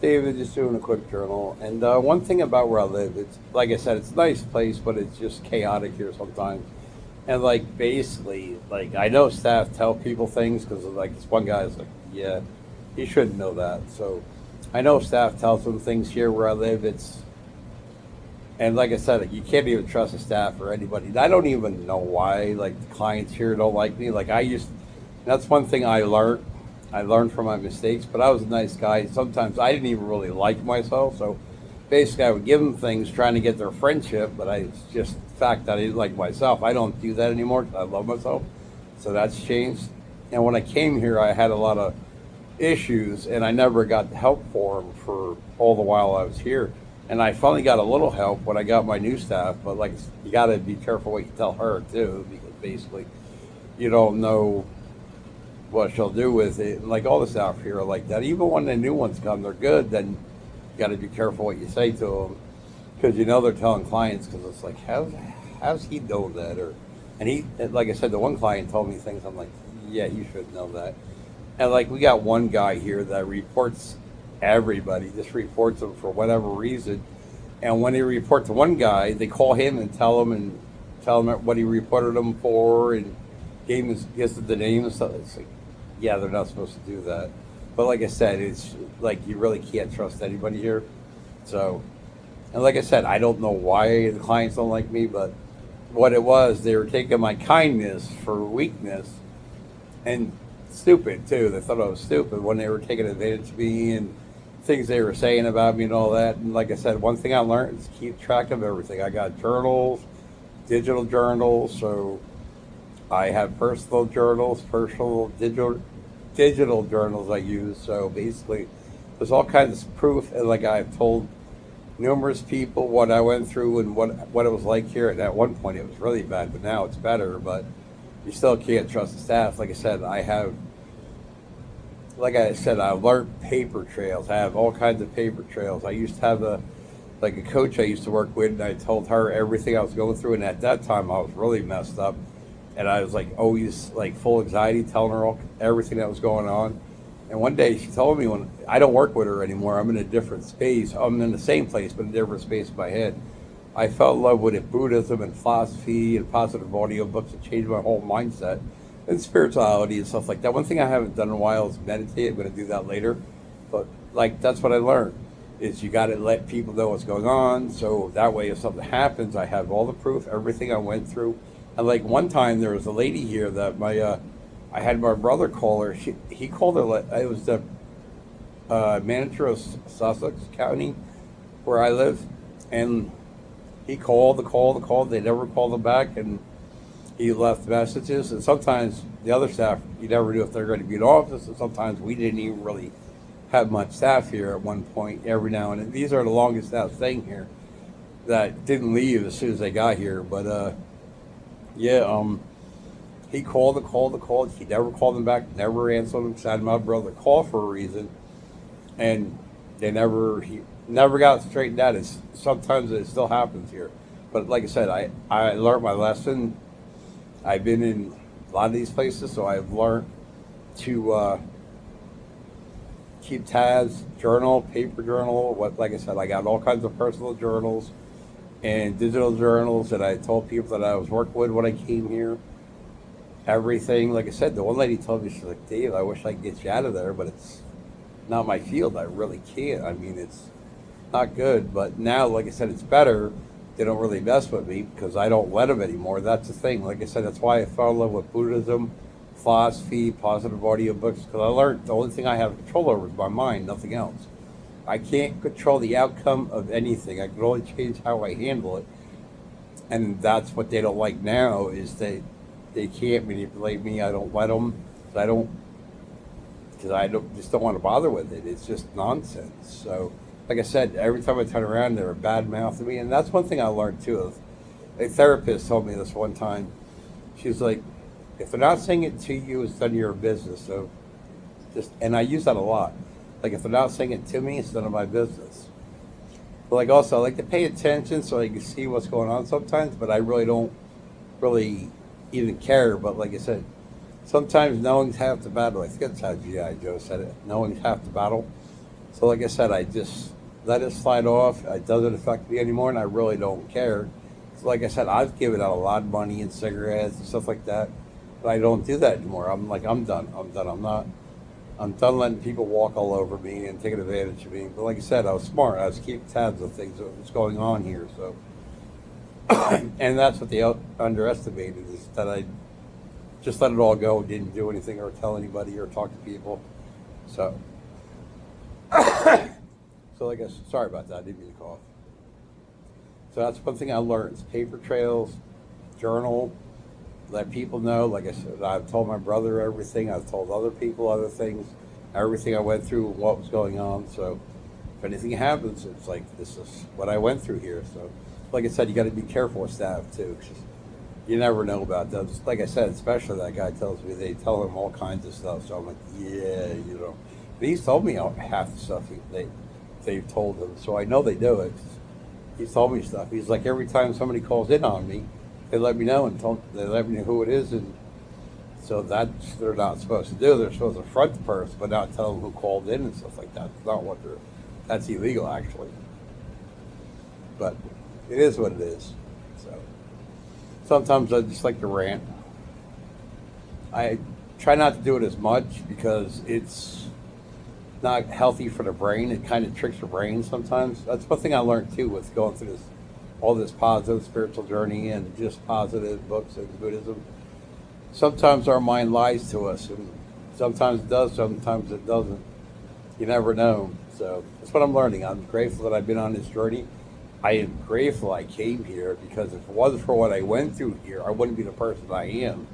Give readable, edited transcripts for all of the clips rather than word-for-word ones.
David, just doing a quick journal. And one thing about where I live, it's like I said, it's a nice place, but it's just chaotic here sometimes. And like basically, like I know staff tell people things because like this one guy's like, yeah, he shouldn't know that. So I know staff tells them things here where I live. It's and like I said, like, you can't even trust the staff or anybody. I don't even know why like the clients here don't like me. Like I used, that's one thing I learned. I learned from my mistakes, but I was a nice guy. Sometimes I didn't even really like myself, so basically I would give them things trying to get their friendship. But I just the fact that I didn't like myself, I don't do that anymore 'cause I love myself. So that's changed. And when I came here, I had a lot of issues, and I never got help for them for all the while I was here. And I finally got a little help when I got my new staff, but like you got to be careful what you tell her too, because basically you don't know what she'll do with it. And like all the staff here are like that. Even when the new ones come, they're good. Then you got to be careful what you say to them because you know they're telling clients because it's like how's he know that or and he like I said, the one client told me things. I'm like, yeah, you should know that. And like we got one guy here that reports everybody, just reports them for whatever reason. And when they report to one guy, they call him and tell him what he reported him for and gave him gives the name and stuff. It's like, yeah, they're not supposed to do that. But like I said, it's like you really can't trust anybody here. So, and like I said, I don't know why the clients don't like me, but what it was, they were taking my kindness for weakness and stupid too. They thought I was stupid when they were taking advantage of me and things they were saying about me and all that. And like I said, one thing I learned is keep track of everything. I got journals, digital journals, so I have personal journals, personal digital journals I use. So basically, there's all kinds of proof. And like I've told numerous people what I went through and what it was like here. And at one point, it was really bad, but now it's better. But you still can't trust the staff. Like I said, I learned paper trails. I have all kinds of paper trails. I used to have a coach I used to work with, and I told her everything I was going through. And at that time, I was really messed up, and I was like always like full anxiety, telling her everything that was going on. And one day, she told me when I don't work with her anymore, I'm in a different space. I'm in the same place, but a different space in my head. I fell in love with it, Buddhism and philosophy and positive audio books that changed my whole mindset and spirituality and stuff like that. One thing I haven't done in a while is meditate. I'm going to do that later. But like that's what I learned is you got to let people know what's going on. So that way, if something happens, I have all the proof, everything I went through. And like one time, there was a lady here that I had my brother call her. He called her. It was the manager of Sussex County, where I live, and he called the call. They never called him back, and he left messages. And sometimes the other staff, you never knew if they're going to be in office. And sometimes we didn't even really have much staff here at one point. Every now and then, these are the longest staff staying here that didn't leave as soon as they got here. But yeah, he called. He never called them back. Never answered them. Had my brother call for a reason, and he never got straightened out. It's sometimes it still happens here, but like I said, I learned my lesson. I've been in a lot of these places, so I've learned to keep tabs, journal, paper journal. What like I said, I got all kinds of personal journals and digital journals that I told people that I was working with when I came here. Everything, like I said, the one lady told me, she's like, Dave, I wish I could get you out of there, but it's not my field. I really can't. I mean, it's not good. But now, like I said, it's better. They don't really mess with me because I don't let them anymore. That's the thing. Like I said, that's why I fell in love with Buddhism, philosophy, positive audio books, because I learned the only thing I have control over is my mind, nothing else. I can't control the outcome of anything. I can only change how I handle it. And that's what they don't like now is they can't manipulate me. I don't let them. I don't because I don't just don't want to bother with it. It's just nonsense. So, like I said, every time I turn around, they're a bad mouth to me, and that's one thing I learned too. A therapist told me this one time. She's like, if they're not saying it to you, it's none of your business. So, and I use that a lot. Like if they're not saying it to me, it's none of my business. But like also, I like to pay attention so I can see what's going on sometimes. But I really don't really even care. But like I said, sometimes knowing's half the battle. I think that's how GI Joe said it. Knowing's half the battle. So like I said, I just let it slide off. It doesn't affect me anymore, and I really don't care. So like I said, I've given out a lot of money in cigarettes and stuff like that, but I don't do that anymore. I'm like, I'm done. I'm done. I'm not. I'm done letting people walk all over me and taking advantage of me. But like I said, I was smart. I was keeping tabs of things that was going on here. So, and that's what they underestimated is that I just let it all go, didn't do anything or tell anybody or talk to people. So, so like I said, sorry about that. I didn't mean to cough. So that's one thing I learned: is paper trails, journal, let people know. Like I said, I've told my brother everything. I've told other people other things, everything I went through, what was going on. So if anything happens, it's like this is what I went through here. So, like I said, you got to be careful with staff too. 'Cause you never know about that. Like I said, especially that guy tells me they tell him all kinds of stuff. So I'm like, yeah, you know. And he's told me half the stuff they've told him. So I know they do it. He's told me stuff. He's like, every time somebody calls in on me, they let me know and they let me know who it is, and so that's they're not supposed to do. They're supposed to front the person, but not tell them who called in and stuff like that. It's not what they're. That's illegal, actually. But it is what it is. So sometimes I just like to rant. I try not to do it as much because it's not healthy for the brain. It kind of tricks your brain sometimes. That's one thing I learned too with going through this all this positive spiritual journey and just positive books and Buddhism. Sometimes our mind lies to us, and sometimes it does, sometimes it doesn't. You never know. So that's what I'm learning. I'm grateful that I've been on this journey. I am grateful I came here because if it wasn't for what I went through here, I wouldn't be the person I am.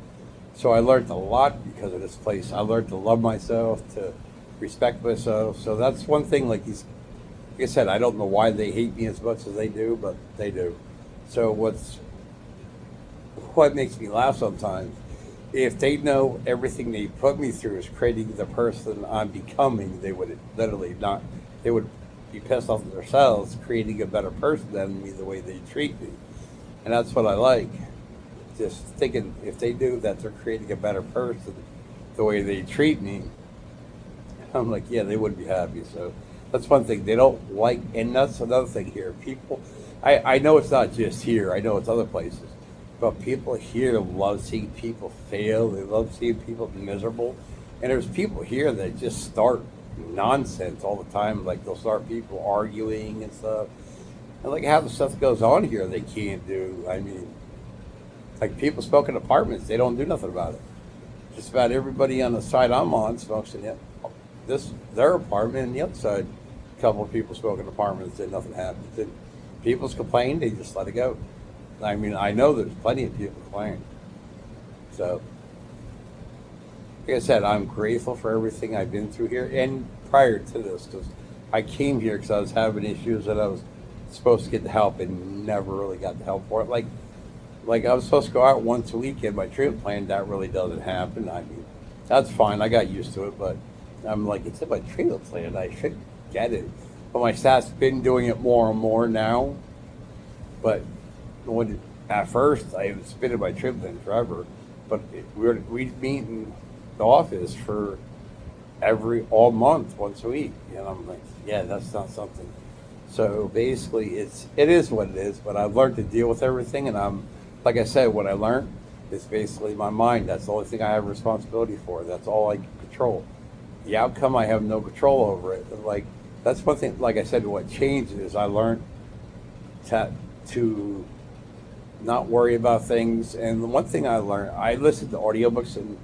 So I learned a lot because of this place. I learned to love myself, to respect myself. So that's one thing. Like I said, I don't know why they hate me as much as they do, but they do. So what makes me laugh sometimes, if they know everything they put me through is creating the person I'm becoming, they would literally not. They would be pissed off at themselves, creating a better person than me the way they treat me, and that's what I like. Just thinking if they do that, they're creating a better person the way they treat me. I'm like, yeah, they would be happy. So that's one thing they don't like, and that's another thing here. People, I know it's not just here. I know it's other places, but people here love seeing people fail. They love seeing people be miserable, and there's people here that just start nonsense all the time. Like they'll start people arguing and stuff, and like half the stuff that goes on here they can't do. I mean, like people smoke in apartments, they don't do nothing about it. Just about everybody on the side I'm on smokes in it. This their apartment, and the other side, a couple of people smoke in apartments, and nothing happens. And people's complain, they just let it go. I mean, I know there's plenty of people complaining. So, like I said, I'm grateful for everything I've been through here, and prior to this, because I came here because I was having issues that I was supposed to get the help and never really got the help for it. Like I was supposed to go out once a week in my treatment plan. That really doesn't happen. I mean, that's fine. I got used to it, but I'm like, it's in my treatment plan. I should get it. But my staff's been doing it more and more now. But at first, I was been in my treatment plan forever. But we'd meet in the office for all month, once a week. And I'm like, yeah, that's not something. So basically, it is what it is. But I've learned to deal with everything, and like I said, what I learned is basically my mind. That's the only thing I have responsibility for. That's all I can control. The outcome, I have no control over it. But like that's one thing. Like I said, what changed is I learned to not worry about things. And the one thing I learned, I listen to audiobooks, and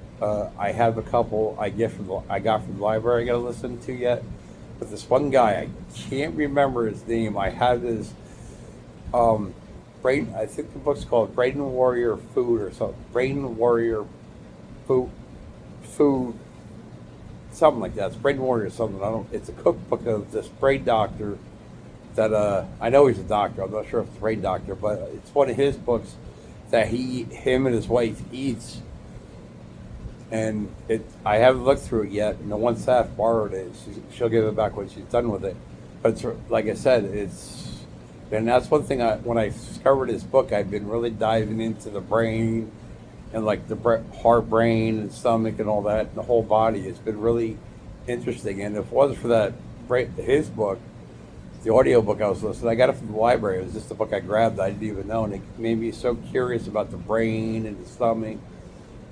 I have a couple I got from the library I got to listen to yet. But this one guy, I can't remember his name. I have his Brain. I think the book's called Brain Warrior Food or something. Brain Warrior Food, something like that. It's Brain Warrior something. I don't. It's a cookbook of this brain doctor that I know he's a doctor. I'm not sure if it's a brain doctor, but it's one of his books that him and his wife eats. And I haven't looked through it yet. And the one staff borrowed it. She'll give it back when she's done with it. But it's, like I said, and that's one thing. When I discovered his book, I've been really diving into the brain and like the heart, brain, and stomach, and all that, and the whole body. It's been really interesting. And if it wasn't for that his book, the audio book I was listening. I got it from the library. It was just a book I grabbed. I didn't even know, and it made me so curious about the brain and the stomach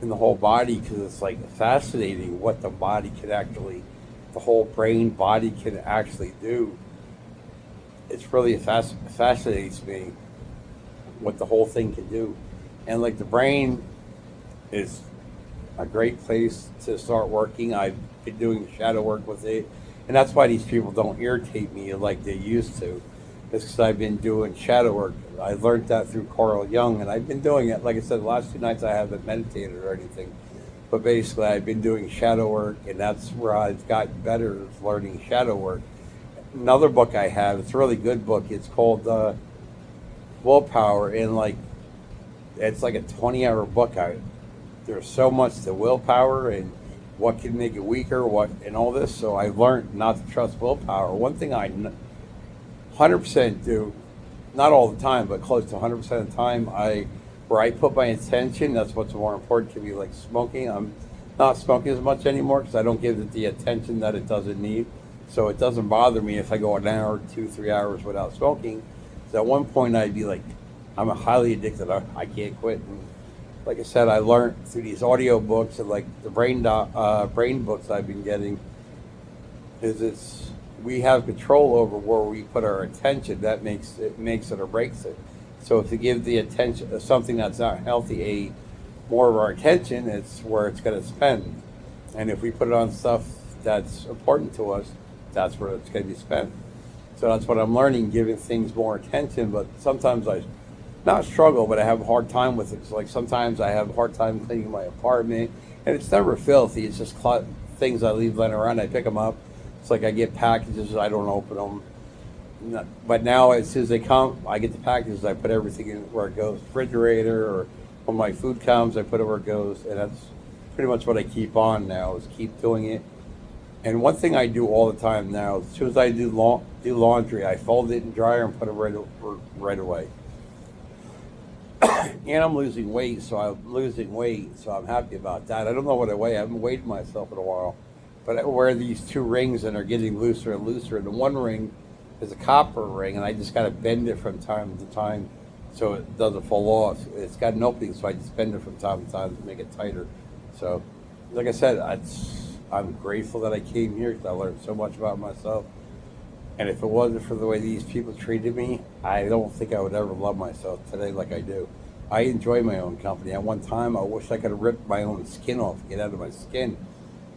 and the whole body because it's like fascinating what the body can actually, the whole brain body can actually do. It's really fascinates me what the whole thing can do, and like the brain is a great place to start working. I've been doing shadow work with it, and that's why these people don't irritate me like they used to. It's because I've been doing shadow work. I learned that through Carl Jung, and I've been doing it. Like I said, the last 2 nights I haven't meditated or anything, but basically I've been doing shadow work, and that's where I've gotten better at learning shadow work. Another book I have, it's a really good book. It's called Willpower, and like it's like a 20-hour book. There's so much to willpower and what can make it weaker, what and all this. So I learned not to trust willpower. One thing I 100% do, not all the time, but close to 100% of the time, where I put my intention. That's what's more important to me. Like smoking, I'm not smoking as much anymore because I don't give it the attention that it doesn't need. So it doesn't bother me if I go an hour, 2, 3 hours without smoking. So at one point I'd be like, I'm a highly addicted. I can't quit. And like I said, I learned through these audio books and like the brain books I've been getting. We have control over where we put our attention. That makes it or breaks it. So if you give the attention something that's not healthy more of our attention, it's where it's going to spend. And if we put it on stuff that's important to us, that's where it's going to be spent. So that's what I'm learning, giving things more attention. But sometimes I not struggle, but I have a hard time with it. So like sometimes I have a hard time cleaning my apartment, and it's never filthy. It's just things I leave laying around. I pick them up. It's like I get packages, I don't open them. But now as soon as they come, I get the packages. I put everything in where it goes. Refrigerator, or when my food comes, I put it where it goes, and that's pretty much what I keep on now. Is keep doing it. And one thing I do all the time now, as soon as I do laundry, I fold it in dryer and put it right away. And I'm losing weight, so I'm happy about that. I don't know what I weigh. I haven't weighed myself in a while. But I wear these 2 rings and they're getting looser and looser. And the one ring is a copper ring, and I just got to bend it from time to time so it doesn't fall off. It's got an opening, so I just bend it from time to time to make it tighter. So, like I said, I'm grateful that I came here because I learned so much about myself. And if it wasn't for the way these people treated me, I don't think I would ever love myself today like I do. I enjoy my own company. At one time, I wish I could have ripped my own skin off, get out of my skin.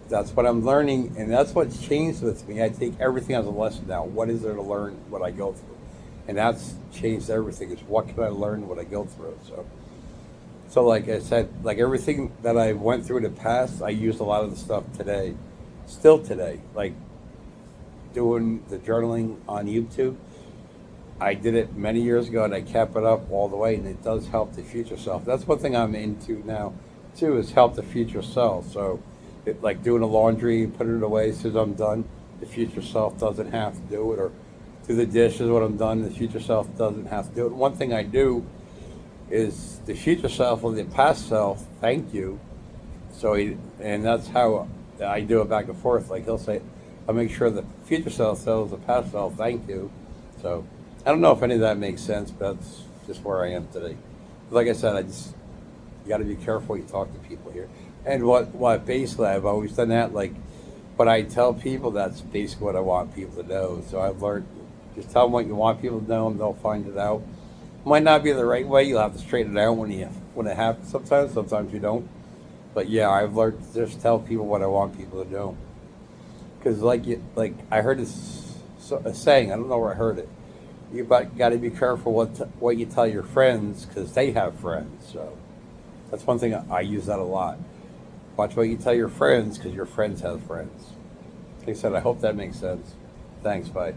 That's what I'm learning, and that's what's changed with me. I take everything as a lesson now. What is there to learn what I go through? And that's changed everything. Is what can I learn what I go through? So like I said, like everything that I went through in the past, I use a lot of the stuff today, still today. Like doing the journaling on YouTube, I did it many years ago, and I kept it up all the way, and it does help the future self. That's one thing I'm into now, too, is help the future self. So, like doing the laundry, putting it away as soon as I'm done, the future self doesn't have to do it, or do the dishes when I'm done, the future self doesn't have to do it. One thing I do is the future self or the past self, thank you. And that's how I do it back and forth. Like he'll say, I'll make sure the future self tells the past self, thank you. So I don't know if any of that makes sense, but that's just where I am today. Like I said, you got to be careful when you talk to people here. And what basically I've always done that. Like, but I tell people that's basically what I want people to know. So I've learned just tell them what you want people to know, and they'll find it out. Might not be the right way. You'll have to straighten it out when it happens. Sometimes you don't. But yeah, I've learned to just tell people what I want people to know. Because like I heard a saying. I don't know where I heard it. You got to be careful what you tell your friends because they have friends. So that's one thing I use that a lot. Watch what you tell your friends because your friends have friends. Like I said, I hope that makes sense. Thanks, bye.